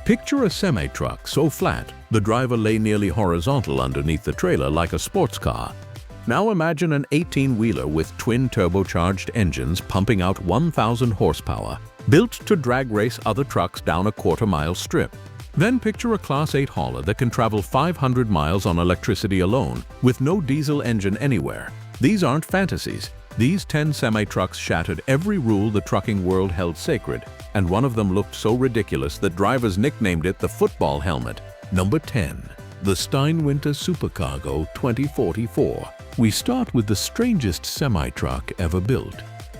Picture a semi-truck so flat, the driver lay nearly horizontal underneath the trailer like a sports car. Now imagine an 18-wheeler with twin turbocharged engines pumping out 1,000 horsepower, built to drag race other trucks down a quarter-mile strip. Then picture a Class 8 hauler that can travel 500 miles on electricity alone, with no diesel engine anywhere. These aren't fantasies. These 10 semi-trucks shattered every rule the trucking world held sacred, and one of them looked so ridiculous that drivers nicknamed it the football helmet. Number 10. The Steinwinter Supercargo 2044. We start with the strangest semi-truck ever built.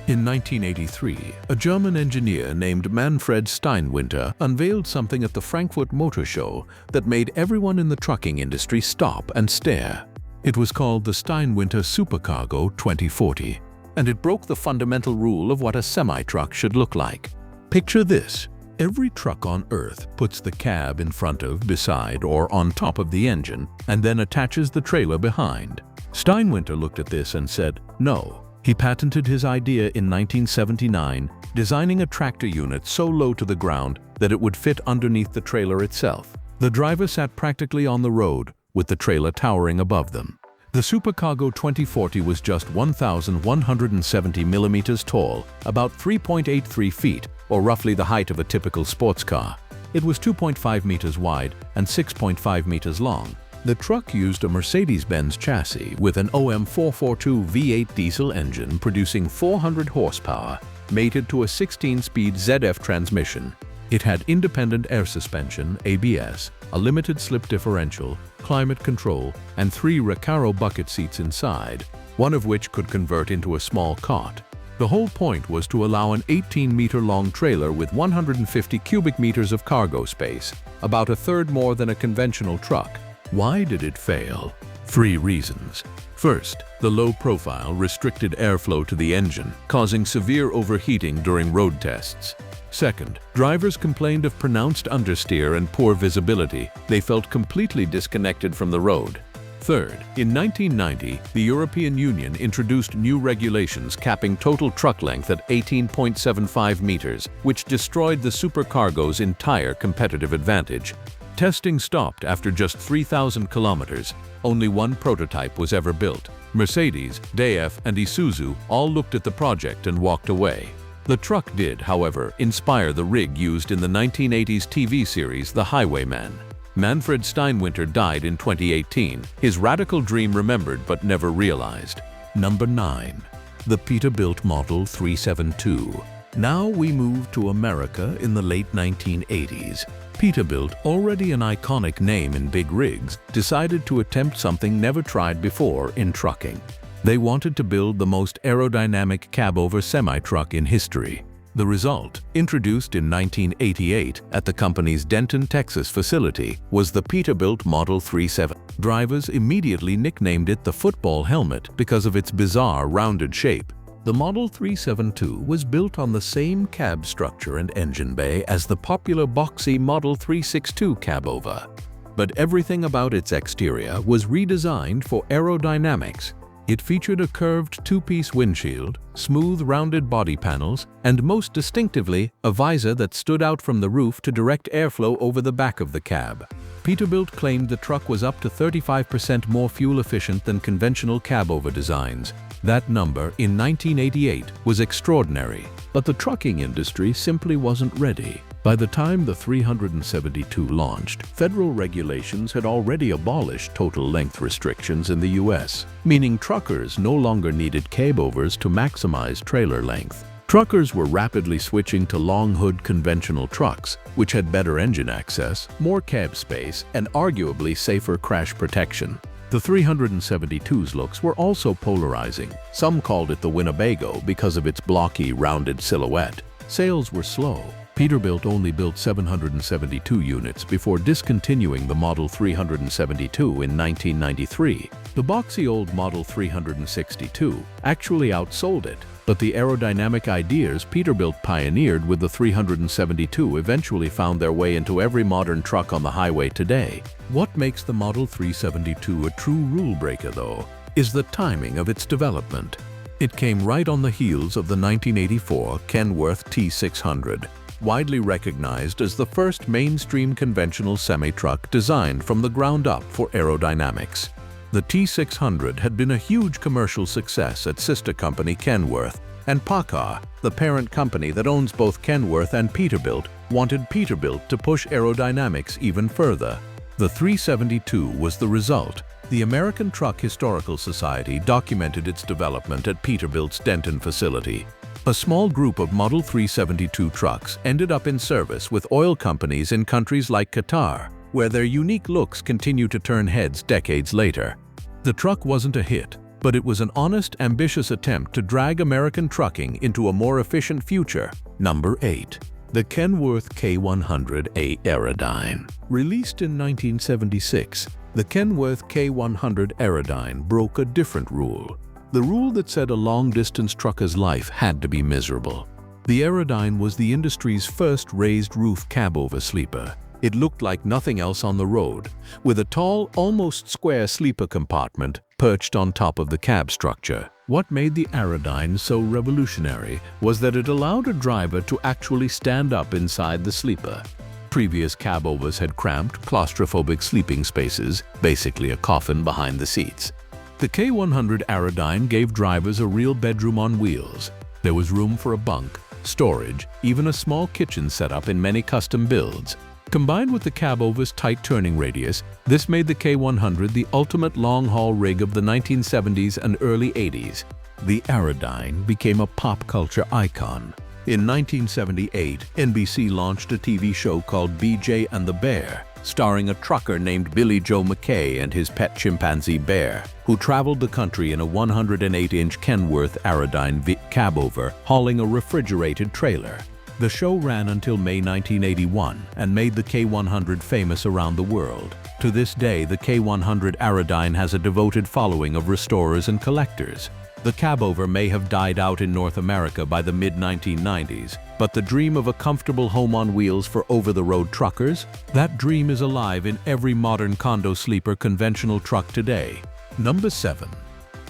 In 1983, a German engineer named Manfred Steinwinter unveiled something at the Frankfurt Motor Show that made everyone in the trucking industry stop and stare. It was called the Steinwinter Supercargo 2040, and it broke the fundamental rule of what a semi-truck should look like. Picture this. Every truck on Earth puts the cab in front of, beside, or on top of the engine, and then attaches the trailer behind. Steinwinter looked at this and said, no. He patented his idea in 1979, designing a tractor unit so low to the ground that it would fit underneath the trailer itself. The driver sat practically on the road, with the trailer towering above them. The Supercargo 2040 was just 1,170 millimeters tall, about 3.83 feet, or roughly the height of a typical sports car. It was 2.5 meters wide and 6.5 meters long. The truck used a Mercedes-Benz chassis with an OM 442 V8 diesel engine producing 400 horsepower, mated to a 16-speed ZF transmission. It had independent air suspension, ABS, a limited slip differential, climate control, and 3 Recaro bucket seats inside, one of which could convert into a small cot. The whole point was to allow an 18-meter-long trailer with 150 cubic meters of cargo space, about a third more than a conventional truck. Why did it fail? 3 reasons. First, the low profile restricted airflow to the engine, causing severe overheating during road tests. Second, drivers complained of pronounced understeer and poor visibility. They felt completely disconnected from the road. Third, in 1990, the European Union introduced new regulations capping total truck length at 18.75 meters, which destroyed the Supercargo's entire competitive advantage. Testing stopped after just 3,000 kilometers. Only one prototype was ever built. Mercedes, DAF, and Isuzu all looked at the project and walked away. The truck did, however, inspire the rig used in the 1980s TV series The Highwayman. Manfred Steinwinter died in 2018, his radical dream remembered but never realized. Number 9. The Peterbilt Model 372. Now we move to America in the late 1980s. Peterbilt, already an iconic name in big rigs, decided to attempt something never tried before in trucking. They wanted to build the most aerodynamic cab-over semi-truck in history. The result, introduced in 1988 at the company's Denton, Texas facility, was the Peterbilt Model 372. Drivers immediately nicknamed it the football helmet because of its bizarre rounded shape. The Model 372 was built on the same cab structure and engine bay as the popular boxy Model 362 cab-over. But everything about its exterior was redesigned for aerodynamics. It featured a curved two-piece windshield, smooth rounded body panels, and most distinctively, a visor that stood out from the roof to direct airflow over the back of the cab. Peterbilt claimed the truck was up to 35% more fuel efficient than conventional cab-over designs. That number, in 1988, was extraordinary, but the trucking industry simply wasn't ready. By the time the 372 launched, federal regulations had already abolished total length restrictions in the US, meaning truckers no longer needed cab-overs to maximize trailer length. Truckers were rapidly switching to long-hood conventional trucks, which had better engine access, more cab space, and arguably safer crash protection. The 372's looks were also polarizing. Some called it the Winnebago because of its blocky, rounded silhouette. Sales were slow. Peterbilt only built 772 units before discontinuing the Model 372 in 1993. The boxy old Model 362 actually outsold it, but the aerodynamic ideas Peterbilt pioneered with the 372 eventually found their way into every modern truck on the highway today. What makes the Model 372 a true rule-breaker, though, is the timing of its development. It came right on the heels of the 1984 Kenworth T600. widely recognized as the first mainstream conventional semi-truck designed from the ground up for aerodynamics. The T600 had been a huge commercial success at sister company Kenworth, and PACCAR, the parent company that owns both Kenworth and Peterbilt, wanted Peterbilt to push aerodynamics even further. The 372 was the result. The American Truck Historical Society documented its development at Peterbilt's Denton facility. A small group of Model 372 trucks ended up in service with oil companies in countries like Qatar, where their unique looks continue to turn heads decades later. The truck wasn't a hit, but it was an honest, ambitious attempt to drag American trucking into a more efficient future. Number 8. The Kenworth K100 Aerodyne. Released in 1976, the Kenworth K100 Aerodyne broke a different rule. The rule that said a long-distance trucker's life had to be miserable. The Aerodyne was the industry's first raised-roof cab-over sleeper. It looked like nothing else on the road, with a tall, almost square sleeper compartment perched on top of the cab structure. What made the Aerodyne so revolutionary was that it allowed a driver to actually stand up inside the sleeper. Previous cab-overs had cramped, claustrophobic sleeping spaces, basically a coffin behind the seats. The K100 Aerodyne gave drivers a real bedroom on wheels. There was room for a bunk, storage, even a small kitchen setup in many custom builds. Combined with the cab-over's tight turning radius, this made the K100 the ultimate long-haul rig of the 1970s and early 80s. The Aerodyne became a pop culture icon. In 1978, NBC launched a TV show called BJ and the Bear, starring a trucker named Billy Joe McKay and his pet chimpanzee Bear, who traveled the country in a 108-inch Kenworth Aerodyne cab-over, hauling a refrigerated trailer. The show ran until May 1981 and made the K100 famous around the world. To this day, the K100 Aerodyne has a devoted following of restorers and collectors. The cab-over may have died out in North America by the mid-1990s, but the dream of a comfortable home on wheels for over-the-road truckers? That dream is alive in every modern condo sleeper conventional truck today. Number 7.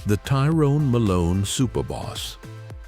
The Tyrone Malone Superboss.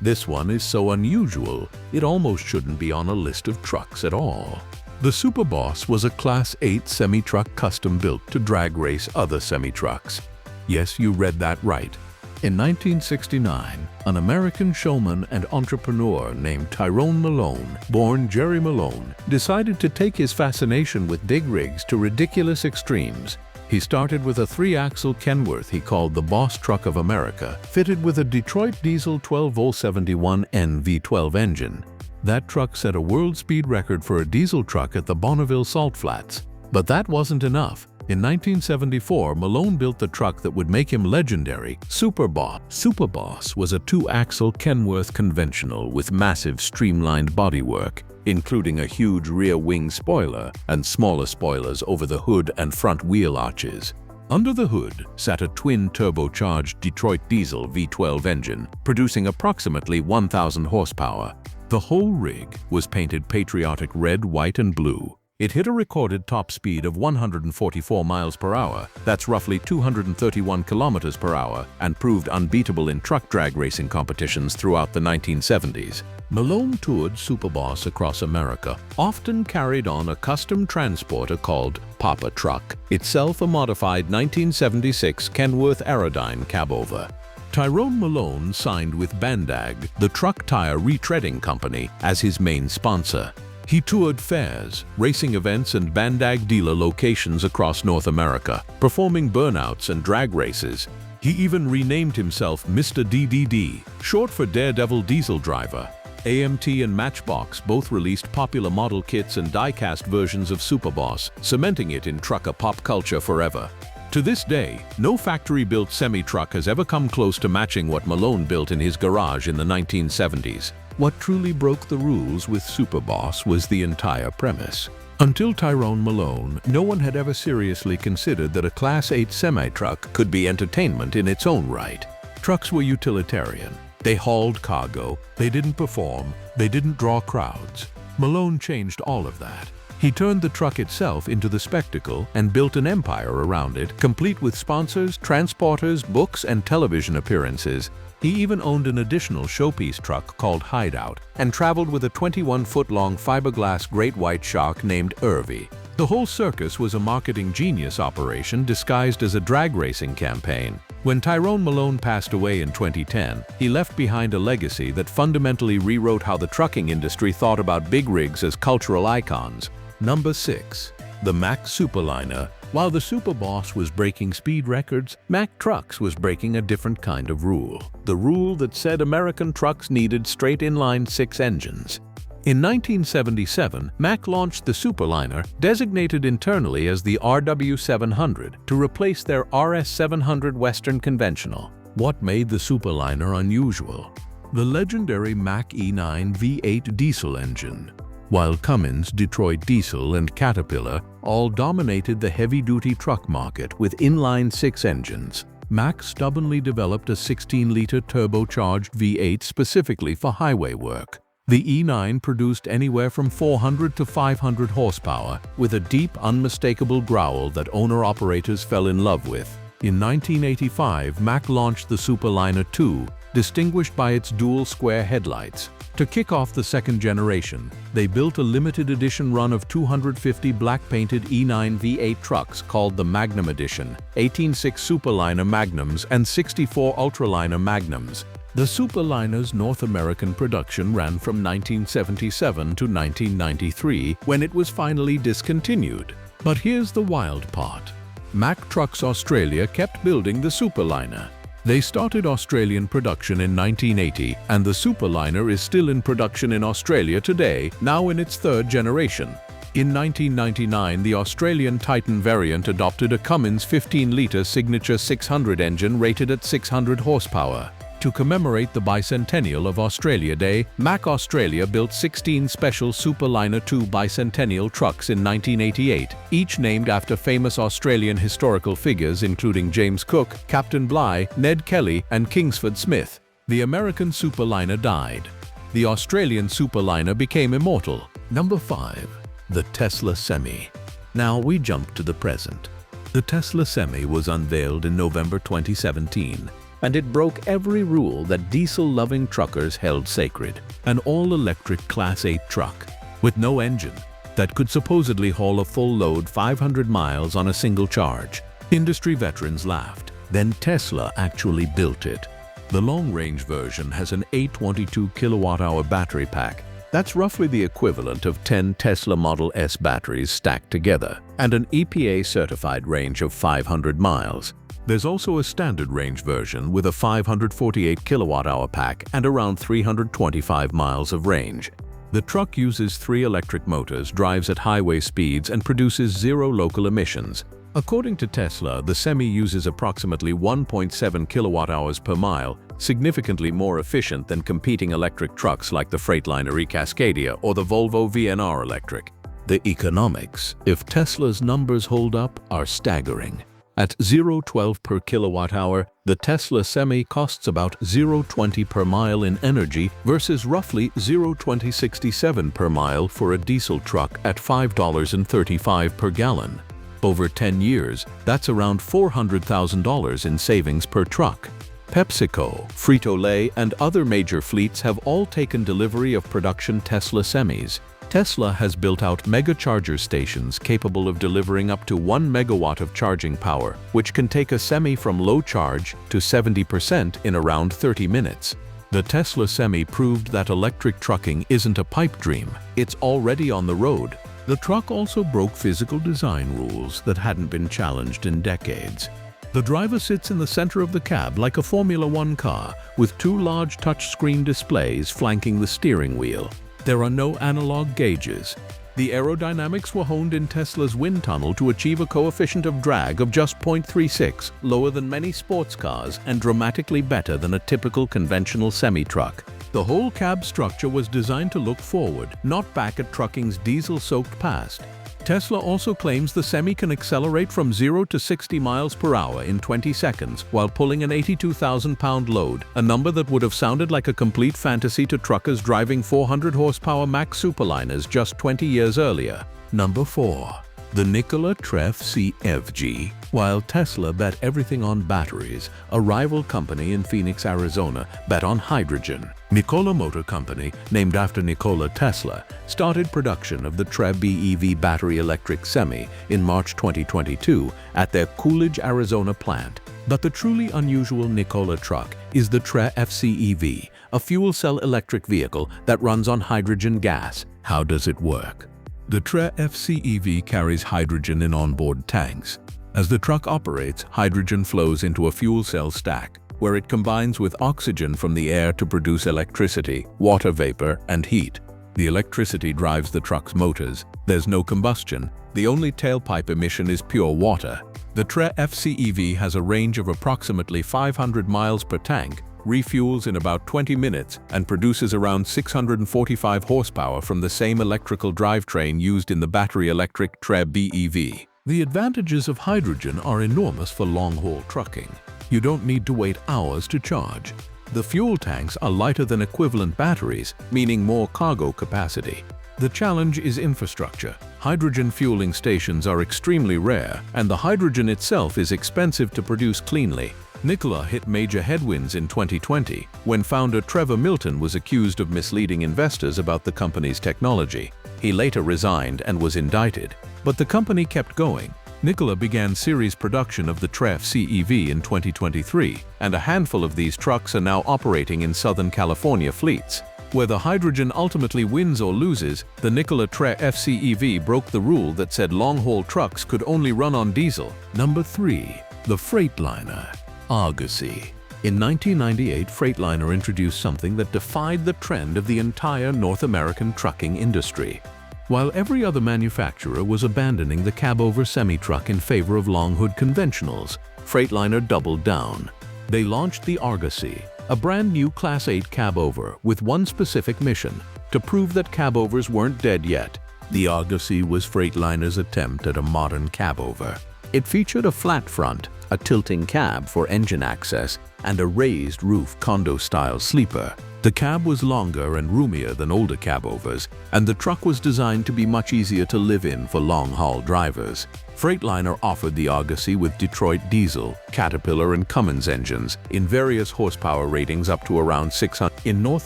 This one is so unusual, it almost shouldn't be on a list of trucks at all. The Superboss was a Class 8 semi-truck custom built to drag race other semi-trucks. Yes, you read that right. In 1969, an American showman and entrepreneur named Tyrone Malone, born Jerry Malone, decided to take his fascination with big rigs to ridiculous extremes. He started with a 3-axle Kenworth he called the Boss Truck of America, fitted with a Detroit diesel 12V71N V12 engine. That truck set a world speed record for a diesel truck at the Bonneville Salt Flats. But that wasn't enough. In 1974, Malone built the truck that would make him legendary, Superboss. Superboss was a 2-axle Kenworth conventional with massive streamlined bodywork, including a huge rear wing spoiler and smaller spoilers over the hood and front wheel arches. Under the hood sat a twin turbocharged Detroit diesel V12 engine, producing approximately 1,000 horsepower. The whole rig was painted patriotic red, white, and blue. It hit a recorded top speed of 144 miles per hour, that's roughly 231 kilometers per hour, and proved unbeatable in truck drag racing competitions throughout the 1970s. Malone toured Superboss across America, often carried on a custom transporter called Papa Truck, itself a modified 1976 Kenworth Aerodyne cab-over. Tyrone Malone signed with Bandag, the truck tire retreading company, as his main sponsor. He toured fairs, racing events, and Bandag dealer locations across North America, performing burnouts and drag races. He even renamed himself Mr. DDD, short for Daredevil Diesel Driver. AMT and Matchbox both released popular model kits and die-cast versions of Superboss, cementing it in trucker pop culture forever. To this day, no factory-built semi-truck has ever come close to matching what Malone built in his garage in the 1970s. What truly broke the rules with Superboss was the entire premise. Until Tyrone Malone, no one had ever seriously considered that a Class 8 semi-truck could be entertainment in its own right. Trucks were utilitarian. They hauled cargo, they didn't perform, they didn't draw crowds. Malone changed all of that. He turned the truck itself into the spectacle and built an empire around it, complete with sponsors, transporters, books, and television appearances. He even owned an additional showpiece truck called Hideout and traveled with a 21-foot-long fiberglass great white shark named Irvy. The whole circus was a marketing genius operation disguised as a drag racing campaign. When Tyrone Malone passed away in 2010, he left behind a legacy that fundamentally rewrote how the trucking industry thought about big rigs as cultural icons. Number 6. The Mack Super-Liner. While the Superboss was breaking speed records, Mack Trucks was breaking a different kind of rule. The rule that said American trucks needed straight inline 6 engines. In 1977, Mack launched the Super-Liner, designated internally as the RW700, to replace their RS700 Western Conventional. What made the Super-Liner unusual? The legendary Mack E9 V8 diesel engine. While Cummins, Detroit Diesel, and Caterpillar all dominated the heavy-duty truck market with inline 6 engines, Mack stubbornly developed a 16-liter turbocharged V8 specifically for highway work. The E9 produced anywhere from 400 to 500 horsepower, with a deep, unmistakable growl that owner-operators fell in love with. In 1985, Mack launched the Super-Liner 2, distinguished by its dual square headlights. To kick off the second generation, they built a limited edition run of 250 black-painted E9 V8 trucks called the Magnum Edition, 18.6 Super-Liner Magnums, and 64 Ultraliner Magnums. The Super-Liner's North American production ran from 1977 to 1993, when it was finally discontinued. But here's the wild part. Mack Trucks Australia kept building the Super-Liner. They started Australian production in 1980, and the Super-Liner is still in production in Australia today, now in its 3rd generation. In 1999, the Australian Titan variant adopted a Cummins 15-liter Signature 600 engine rated at 600 horsepower. To commemorate the bicentennial of Australia Day, Mack Australia built 16 special Super-Liner 2 bicentennial trucks in 1988, each named after famous Australian historical figures including James Cook, Captain Bligh, Ned Kelly, and Kingsford Smith. The American Super-Liner died. The Australian Super-Liner became immortal. Number 5. The Tesla Semi. Now we jump to the present. The Tesla Semi was unveiled in November 2017. And it broke every rule that diesel-loving truckers held sacred. An all-electric Class 8 truck with no engine that could supposedly haul a full load 500 miles on a single charge. Industry veterans laughed. Then Tesla actually built it. The long-range version has an 822 kilowatt-hour battery pack. That's roughly the equivalent of 10 Tesla Model S batteries stacked together, and an EPA-certified range of 500 miles. There's also a standard range version with a 548 kilowatt-hour pack and around 325 miles of range. The truck uses 3 electric motors, drives at highway speeds, and produces 0 local emissions. According to Tesla, the Semi uses approximately 1.7 kilowatt-hours per mile, significantly more efficient than competing electric trucks like the Freightliner eCascadia or the Volvo VNR Electric. The economics, if Tesla's numbers hold up, are staggering. At $0.12 per kilowatt-hour, the Tesla Semi costs about $0.20 per mile in energy versus roughly $0.2067 per mile for a diesel truck at $5.35 per gallon. Over 10 years, that's around $400,000 in savings per truck. PepsiCo, Frito-Lay, and other major fleets have all taken delivery of production Tesla Semis. Tesla has built out mega charger stations capable of delivering up to 1 megawatt of charging power, which can take a Semi from low charge to 70% in around 30 minutes. The Tesla Semi proved that electric trucking isn't a pipe dream, it's already on the road. The truck also broke physical design rules that hadn't been challenged in decades. The driver sits in the center of the cab like a Formula One car, with 2 large touchscreen displays flanking the steering wheel. There are no analog gauges. The aerodynamics were honed in Tesla's wind tunnel to achieve a coefficient of drag of just 0.36, lower than many sports cars and dramatically better than a typical conventional semi-truck. The whole cab structure was designed to look forward, not back at trucking's diesel-soaked past. Tesla also claims the Semi can accelerate from 0 to 60 miles per hour in 20 seconds while pulling an 82,000-pound load, a number that would have sounded like a complete fantasy to truckers driving 400 horsepower Mack Super-Liners just 20 years earlier. Number 4. The Nikola Tre FCEV. While Tesla bet everything on batteries, a rival company in Phoenix, Arizona bet on hydrogen. Nikola Motor Company, named after Nikola Tesla, started production of the Tre BEV battery electric semi in March 2022 at their Coolidge, Arizona plant. But the truly unusual Nikola truck is the Tre FCEV, a fuel cell electric vehicle that runs on hydrogen gas. How does it work? The Tre FCEV carries hydrogen in onboard tanks. As the truck operates, hydrogen flows into a fuel cell stack, where it combines with oxygen from the air to produce electricity, water vapor, and heat. The electricity drives the truck's motors. There's no combustion. The only tailpipe emission is pure water. The Tre FCEV has a range of approximately 500 miles per tank, refuels in about 20 minutes, and produces around 645 horsepower from the same electrical drivetrain used in the battery electric Tre BEV. The advantages of hydrogen are enormous for long-haul trucking. You don't need to wait hours to charge. The fuel tanks are lighter than equivalent batteries, meaning more cargo capacity. The challenge is infrastructure. Hydrogen fueling stations are extremely rare, and the hydrogen itself is expensive to produce cleanly. Nikola hit major headwinds in 2020 when founder Trevor Milton was accused of misleading investors about the company's technology. He later resigned and was indicted, but the company kept going. Nikola began series production of the Tre FCEV in 2023, and a handful of these trucks are now operating in Southern California fleets. Whether hydrogen ultimately wins or loses, the Nikola Tre FCEV broke the rule that said long-haul trucks could only run on diesel. Number 3. The Freightliner Argosy. In 1998, Freightliner introduced something that defied the trend of the entire North American trucking industry. While every other manufacturer was abandoning the cab-over semi-truck in favor of long-hood conventionals, Freightliner doubled down. They launched the Argosy, a brand new Class 8 cab-over with one specific mission: to prove that cab-overs weren't dead yet. The Argosy was Freightliner's attempt at a modern cab-over. It featured a flat front, a tilting cab for engine access, and a raised roof condo-style sleeper. The cab was longer and roomier than older cab-overs, and the truck was designed to be much easier to live in for long-haul drivers. Freightliner offered the Argosy with Detroit diesel, Caterpillar, and Cummins engines in various horsepower ratings up to around 600. In North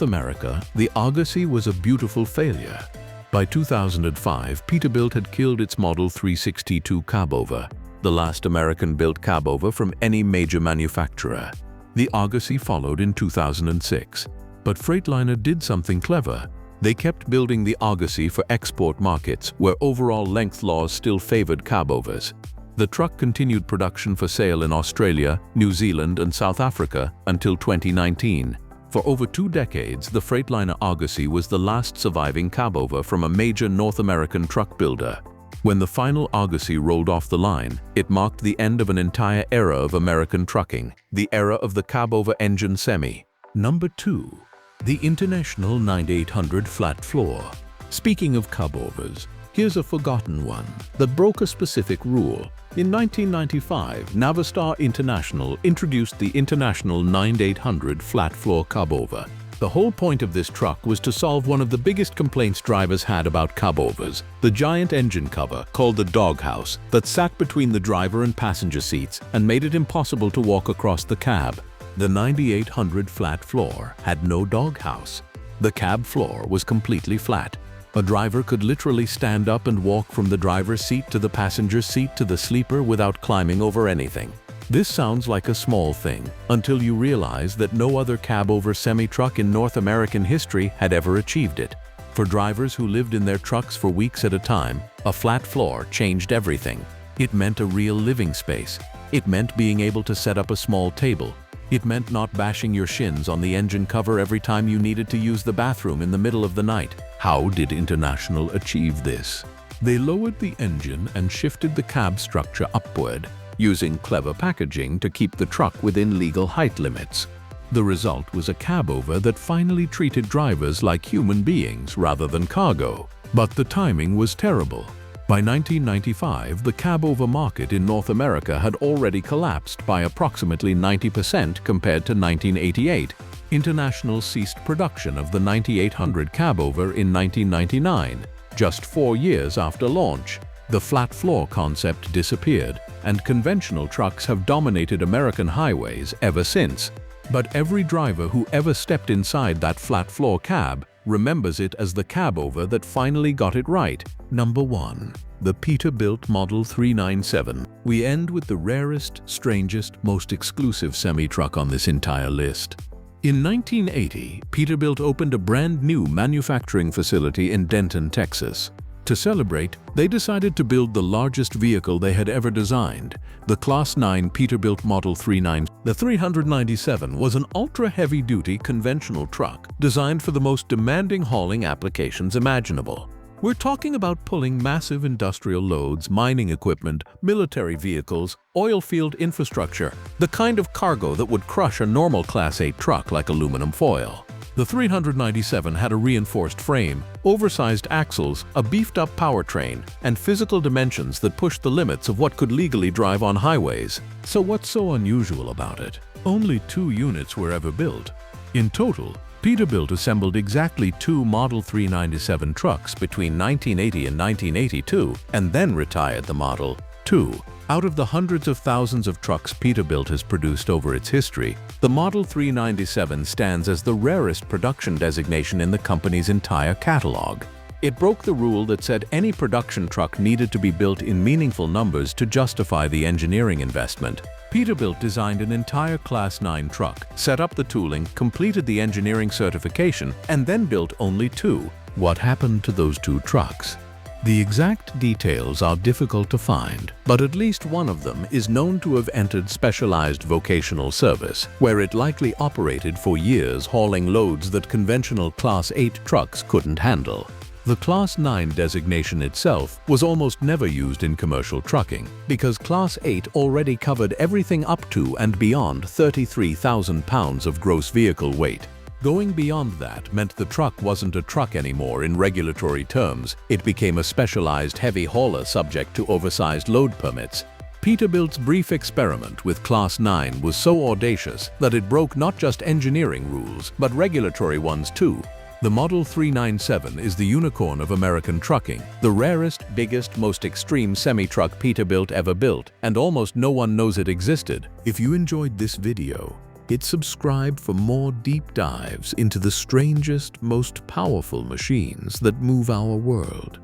America, the Argosy was a beautiful failure. By 2005, Peterbilt had killed its Model 362 cab-over, the last American-built cab-over from any major manufacturer. The Argosy followed in 2006. But Freightliner did something clever. They kept building the Argosy for export markets where overall length laws still favored cab-overs. The truck continued production for sale in Australia, New Zealand, and South Africa until 2019. For over 2 decades, the Freightliner Argosy was the last surviving cab-over from a major North American truck builder. When the final Argosy rolled off the line, it marked the end of an entire era of American trucking, the era of the cab-over engine semi. Number 2. The International 9800 Flat Floor. Speaking of cab-overs, here's a forgotten one that broke a specific rule. In 1995, Navistar International introduced the International 9800 Flat Floor cab-over. The whole point of this truck was to solve one of the biggest complaints drivers had about cab-overs: the giant engine cover, called the doghouse, that sat between the driver and passenger seats and made it impossible to walk across the cab. The 9800 Flat Floor had no doghouse. The cab floor was completely flat. A driver could literally stand up and walk from the driver's seat to the passenger seat to the sleeper without climbing over anything. This sounds like a small thing, until you realize that no other cab-over semi-truck in North American history had ever achieved it. For drivers who lived in their trucks for weeks at a time, a flat floor changed everything. It meant a real living space. It meant being able to set up a small table. It meant not bashing your shins on the engine cover every time you needed to use the bathroom in the middle of the night. How did International achieve this? They lowered the engine and shifted the cab structure upward, using clever packaging to keep the truck within legal height limits. The result was a cab-over that finally treated drivers like human beings rather than cargo. But the timing was terrible. By 1995, the cab-over market in North America had already collapsed by approximately 90% compared to 1988. International ceased production of the 9800 cab-over in 1999, just 4 years after launch. The flat floor concept disappeared, and conventional trucks have dominated American highways ever since. But every driver who ever stepped inside that flat floor cab remembers it as the cabover that finally got it right. Number 1. The Peterbilt Model 397. We end with the rarest, strangest, most exclusive semi-truck on this entire list. In 1980, Peterbilt opened a brand new manufacturing facility in Denton, Texas. To celebrate, they decided to build the largest vehicle they had ever designed, the Class 9 Peterbilt Model 397. The 397 was an ultra-heavy-duty conventional truck designed for the most demanding hauling applications imaginable. We're talking about pulling massive industrial loads, mining equipment, military vehicles, oil field infrastructure, the kind of cargo that would crush a normal Class 8 truck like aluminum foil. The 397 had a reinforced frame, oversized axles, a beefed-up powertrain, and physical dimensions that pushed the limits of what could legally drive on highways. So what's so unusual about it? Only 2 units were ever built. In total, Peterbilt assembled exactly 2 Model 397 trucks between 1980 and 1982 and then retired the Model 2. Out of the hundreds of thousands of trucks Peterbilt has produced over its history, the Model 397 stands as the rarest production designation in the company's entire catalog. It broke the rule that said any production truck needed to be built in meaningful numbers to justify the engineering investment. Peterbilt designed an entire Class 9 truck, set up the tooling, completed the engineering certification, and then built only 2. What happened to those 2 trucks? The exact details are difficult to find, but at least one of them is known to have entered specialized vocational service, where it likely operated for years hauling loads that conventional Class 8 trucks couldn't handle. The Class 9 designation itself was almost never used in commercial trucking because Class 8 already covered everything up to and beyond 33,000 pounds of gross vehicle weight. Going beyond that meant the truck wasn't a truck anymore in regulatory terms. It became a specialized heavy hauler subject to oversized load permits. Peterbilt's brief experiment with Class 9 was so audacious that it broke not just engineering rules, but regulatory ones too. The Model 397 is the unicorn of American trucking, the rarest, biggest, most extreme semi-truck Peterbilt ever built, and almost no one knows it existed. If you enjoyed this video, hit subscribe for more deep dives into the strangest, most powerful machines that move our world.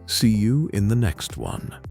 See you in the next one.